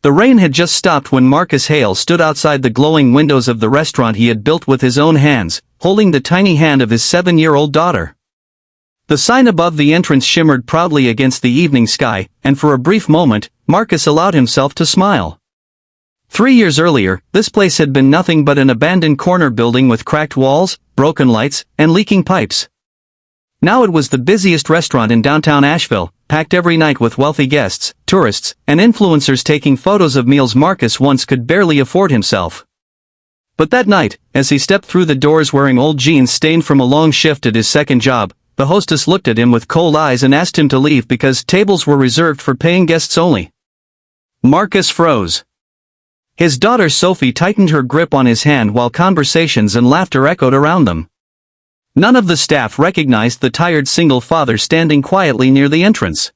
The rain had just stopped when Marcus Hale stood outside the glowing windows of the restaurant he had built with his own hands, holding the tiny hand of his 7-year-old daughter. The sign above the entrance shimmered proudly against the evening sky, and for a brief moment, Marcus allowed himself to smile. 3 years earlier, this place had been nothing but an abandoned corner building with cracked walls, broken lights, and leaking pipes. Now it was the busiest restaurant in downtown Asheville, packed every night with wealthy guests, tourists, and influencers taking photos of meals Marcus once could barely afford himself. But that night, as he stepped through the doors wearing old jeans stained from a long shift at his second job, the hostess looked at him with cold eyes and asked him to leave because tables were reserved for paying guests only. Marcus froze. His daughter Sophie tightened her grip on his hand while conversations and laughter echoed around them. None of the staff recognized the tired single father standing quietly near the entrance.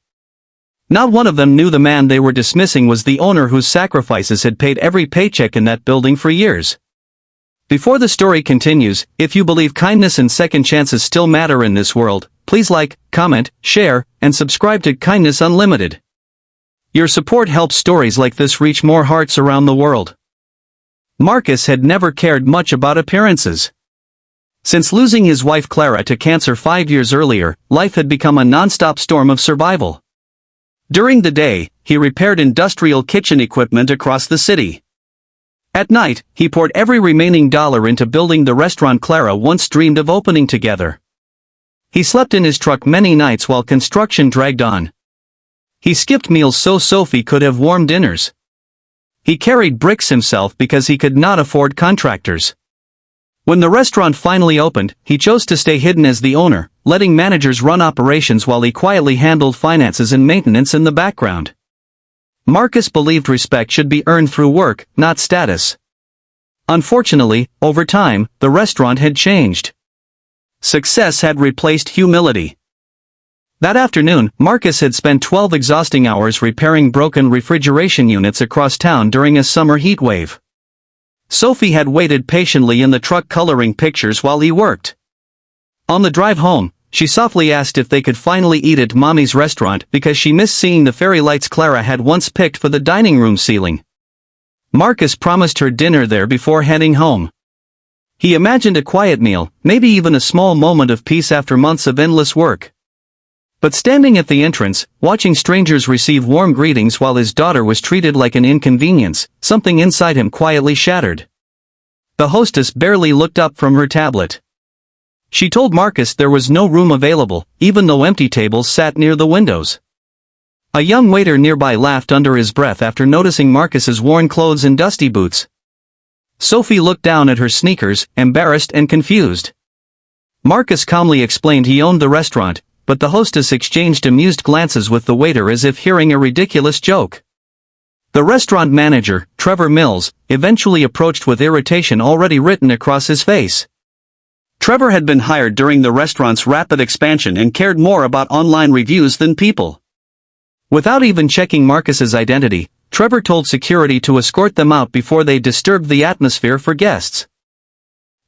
Not one of them knew the man they were dismissing was the owner whose sacrifices had paid every paycheck in that building for years. Before the story continues, if you believe kindness and second chances still matter in this world, please like, comment, share, and subscribe to Kindness Unlimited. Your support helps stories like this reach more hearts around the world. Marcus had never cared much about appearances. Since losing his wife Clara to cancer 5 years earlier, life had become a non-stop storm of survival. During the day, he repaired industrial kitchen equipment across the city. At night, he poured every remaining dollar into building the restaurant Clara once dreamed of opening together. He slept in his truck many nights while construction dragged on. He skipped meals so Sophie could have warm dinners. He carried bricks himself because he could not afford contractors. When the restaurant finally opened, he chose to stay hidden as the owner, letting managers run operations while he quietly handled finances and maintenance in the background. Marcus believed respect should be earned through work, not status. Unfortunately, over time, the restaurant had changed. Success had replaced humility. That afternoon, Marcus had spent 12 exhausting hours repairing broken refrigeration units across town during a summer heat wave. Sophie had waited patiently in the truck coloring pictures while he worked. On the drive home, she softly asked if they could finally eat at Mommy's restaurant because she missed seeing the fairy lights Clara had once picked for the dining room ceiling. Marcus promised her dinner there before heading home. He imagined a quiet meal, maybe even a small moment of peace after months of endless work. But standing at the entrance, watching strangers receive warm greetings while his daughter was treated like an inconvenience, something inside him quietly shattered. The hostess barely looked up from her tablet. She told Marcus there was no room available, even though empty tables sat near the windows. A young waiter nearby laughed under his breath after noticing Marcus's worn clothes and dusty boots. Sophie looked down at her sneakers, embarrassed and confused. Marcus calmly explained he owned the restaurant, but the hostess exchanged amused glances with the waiter as if hearing a ridiculous joke. The restaurant manager, Trevor Mills, eventually approached with irritation already written across his face. Trevor had been hired during the restaurant's rapid expansion and cared more about online reviews than people. Without even checking Marcus's identity, Trevor told security to escort them out before they disturbed the atmosphere for guests.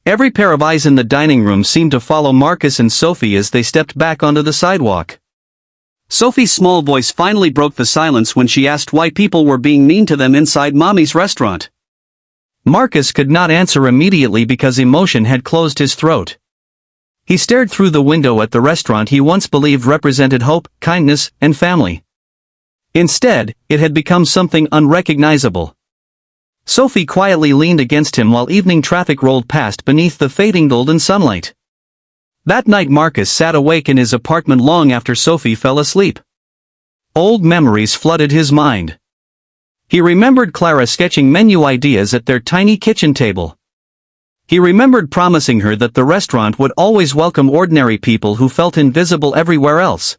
Every pair of eyes in the dining room seemed to follow Marcus and Sophie as they stepped back onto the sidewalk. Sophie's small voice finally broke the silence when she asked why people were being mean to them inside Mommy's restaurant. Marcus could not answer immediately because emotion had closed his throat. He stared through the window at the restaurant he once believed represented hope, kindness, and family. Instead, it had become something unrecognizable. Sophie quietly leaned against him while evening traffic rolled past beneath the fading golden sunlight. That night Marcus sat awake in his apartment long after Sophie fell asleep. Old memories flooded his mind. He remembered Clara sketching menu ideas at their tiny kitchen table. He remembered promising her that the restaurant would always welcome ordinary people who felt invisible everywhere else.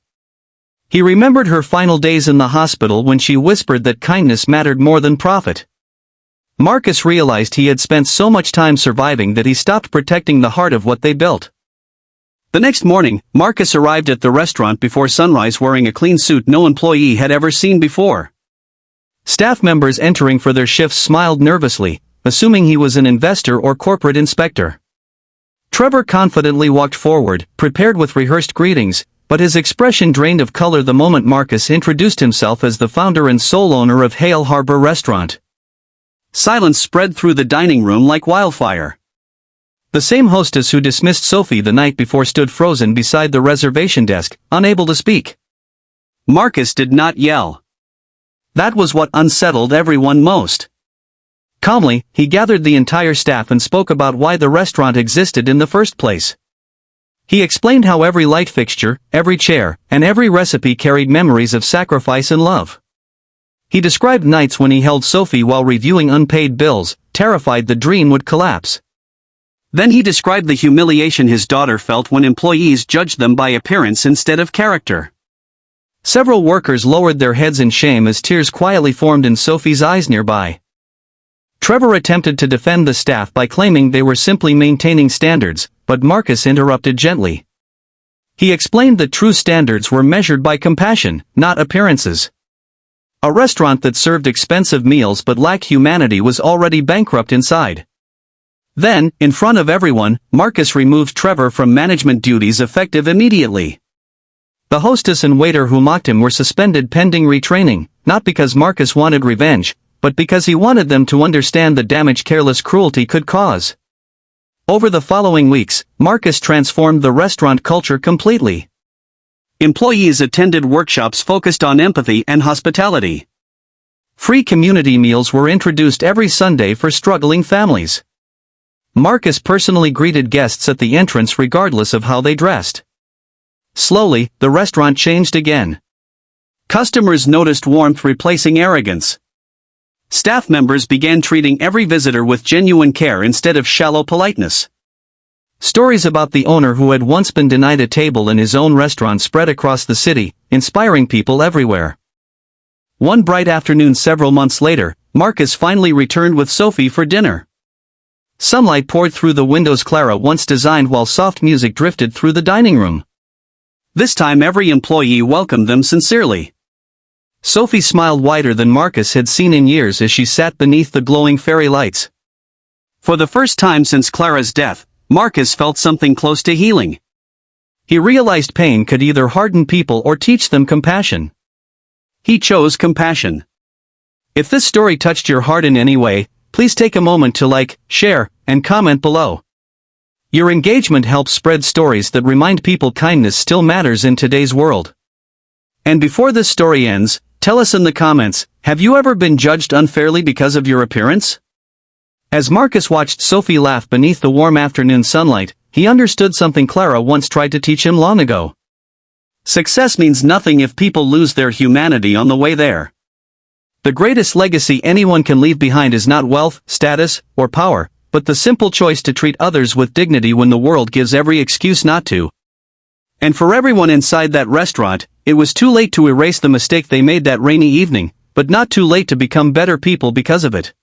He remembered her final days in the hospital when she whispered that kindness mattered more than profit. Marcus realized he had spent so much time surviving that he stopped protecting the heart of what they built. The next morning, Marcus arrived at the restaurant before sunrise wearing a clean suit no employee had ever seen before. Staff members entering for their shifts smiled nervously, assuming he was an investor or corporate inspector. Trevor confidently walked forward, prepared with rehearsed greetings, but his expression drained of color the moment Marcus introduced himself as the founder and sole owner of Hale Harbor Restaurant. Silence spread through the dining room like wildfire. The same hostess who dismissed Sophie the night before stood frozen beside the reservation desk, unable to speak. Marcus did not yell. That was what unsettled everyone most. Calmly, he gathered the entire staff and spoke about why the restaurant existed in the first place. He explained how every light fixture, every chair, and every recipe carried memories of sacrifice and love. He described nights when he held Sophie while reviewing unpaid bills, terrified the dream would collapse. Then he described the humiliation his daughter felt when employees judged them by appearance instead of character. Several workers lowered their heads in shame as tears quietly formed in Sophie's eyes nearby. Trevor attempted to defend the staff by claiming they were simply maintaining standards, but Marcus interrupted gently. He explained that true standards were measured by compassion, not appearances. A restaurant that served expensive meals but lacked humanity was already bankrupt inside. Then, in front of everyone, Marcus removed Trevor from management duties effective immediately. The hostess and waiter who mocked him were suspended pending retraining, not because Marcus wanted revenge, but because he wanted them to understand the damage careless cruelty could cause. Over the following weeks, Marcus transformed the restaurant culture completely. Employees attended workshops focused on empathy and hospitality. Free community meals were introduced every Sunday for struggling families. Marcus personally greeted guests at the entrance regardless of how they dressed. Slowly, the restaurant changed again. Customers noticed warmth replacing arrogance. Staff members began treating every visitor with genuine care instead of shallow politeness. Stories about the owner who had once been denied a table in his own restaurant spread across the city, inspiring people everywhere. One bright afternoon several months later, Marcus finally returned with Sophie for dinner. Sunlight poured through the windows Clara once designed while soft music drifted through the dining room. This time every employee welcomed them sincerely. Sophie smiled wider than Marcus had seen in years as she sat beneath the glowing fairy lights. For the first time since Clara's death, Marcus felt something close to healing. He realized pain could either harden people or teach them compassion. He chose compassion. If this story touched your heart in any way, please take a moment to like, share, and comment below. Your engagement helps spread stories that remind people kindness still matters in today's world. And before this story ends, tell us in the comments, have you ever been judged unfairly because of your appearance? As Marcus watched Sophie laugh beneath the warm afternoon sunlight, he understood something Clara once tried to teach him long ago. Success means nothing if people lose their humanity on the way there. The greatest legacy anyone can leave behind is not wealth, status, or power, but the simple choice to treat others with dignity when the world gives every excuse not to. And for everyone inside that restaurant, it was too late to erase the mistake they made that rainy evening, but not too late to become better people because of it.